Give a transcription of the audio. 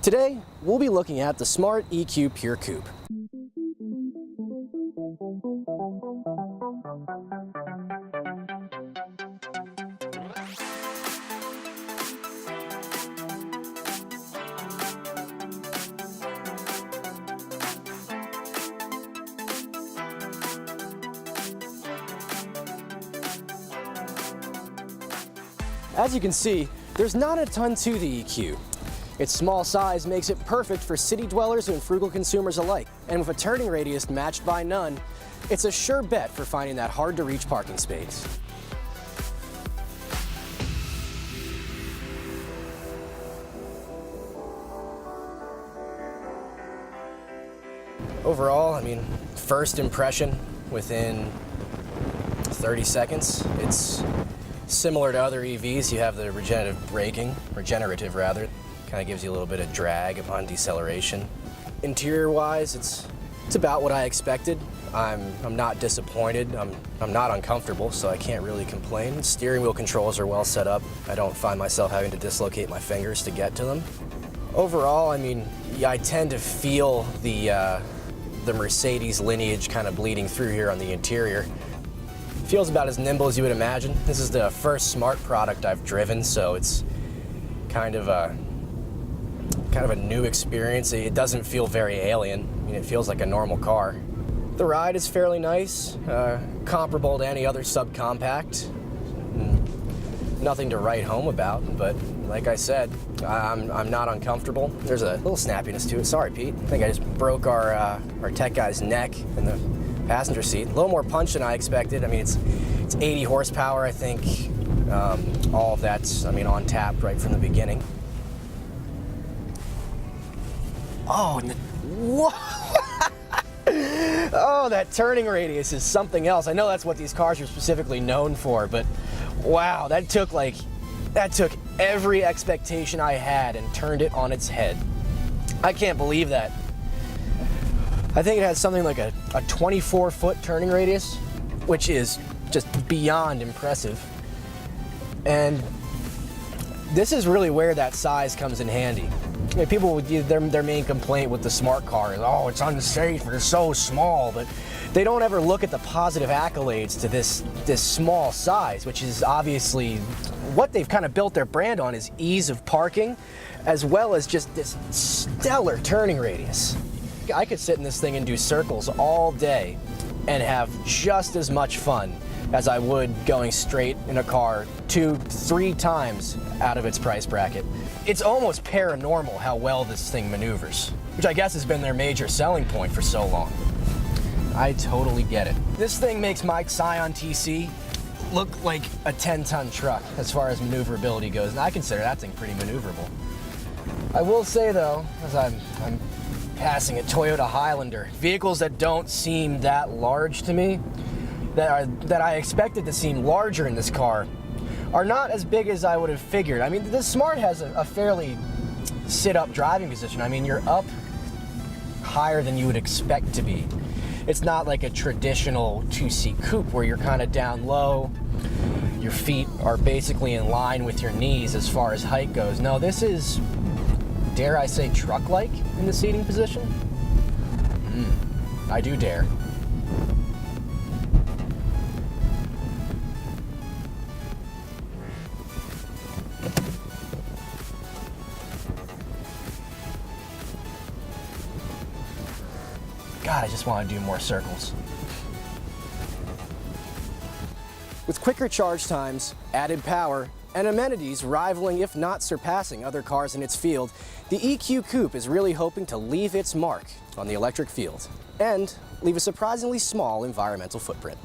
Today, we'll be looking at the Smart EQ Pure Coupe. As you can see, there's not a ton to the EQ. Its small size makes it perfect for city dwellers and frugal consumers alike, and with a turning radius matched by none, it's a sure bet for finding that hard-to-reach parking space. Overall, I mean, first impression within 30 seconds, it's similar to other EVs. You have the regenerative rather. Kind of gives you a little bit of drag upon deceleration. Interior-wise, it's about what I expected. I'm not disappointed. I'm not uncomfortable, so I can't really complain. Steering wheel controls are well set up. I don't find myself having to dislocate my fingers to get to them. Overall, I mean, yeah, I tend to feel the Mercedes lineage kind of bleeding through here on the interior. Feels about as nimble as you would imagine. This is the first Smart product I've driven, so it's kind of a new experience. It doesn't feel very alien. I mean, it feels like a normal car. The ride is fairly nice, comparable to any other subcompact. Nothing to write home about, but like I said, I'm not uncomfortable. There's a little snappiness to it. Sorry, Pete. I think I just broke our tech guy's neck in the passenger seat. A little more punch than I expected. I mean, it's 80 horsepower, I think. All of that's, I mean, on tap right from the beginning. Oh, what? Oh, that turning radius is something else. I know that's what these cars are specifically known for, but wow, that took every expectation I had and turned it on its head. I can't believe that. I think it has something like a 24-foot turning radius, which is just beyond impressive. And this is really where that size comes in handy. I mean, people would their main complaint with the Smart car is, oh, it's unsafe, it's so small, but they don't ever look at the positive accolades to this small size, which is obviously what they've kind of built their brand on, is ease of parking, as well as just this stellar turning radius. I could sit in this thing and do circles all day and have just as much fun as I would going straight in a car 2-3 times out of its price bracket. It's almost paranormal how well this thing maneuvers, which I guess has been their major selling point for so long. I totally get it. This thing makes my Scion TC look like a 10-ton truck as far as maneuverability goes, and I consider that thing pretty maneuverable. I will say though, as I'm passing a Toyota Highlander, vehicles that don't seem that large to me, that I expected to seem larger in this car, are not as big as I would have figured. I mean, the Smart has a fairly sit-up driving position. I mean, you're up higher than you would expect to be. It's not like a traditional 2-seat coupe where you're kind of down low. Your feet are basically in line with your knees as far as height goes. No, this is, dare I say, truck-like in the seating position? I do dare. God, I just want to do more circles. With quicker charge times, added power, and amenities rivaling if not surpassing other cars in its field, the EQ Coupe is really hoping to leave its mark on the electric field and leave a surprisingly small environmental footprint.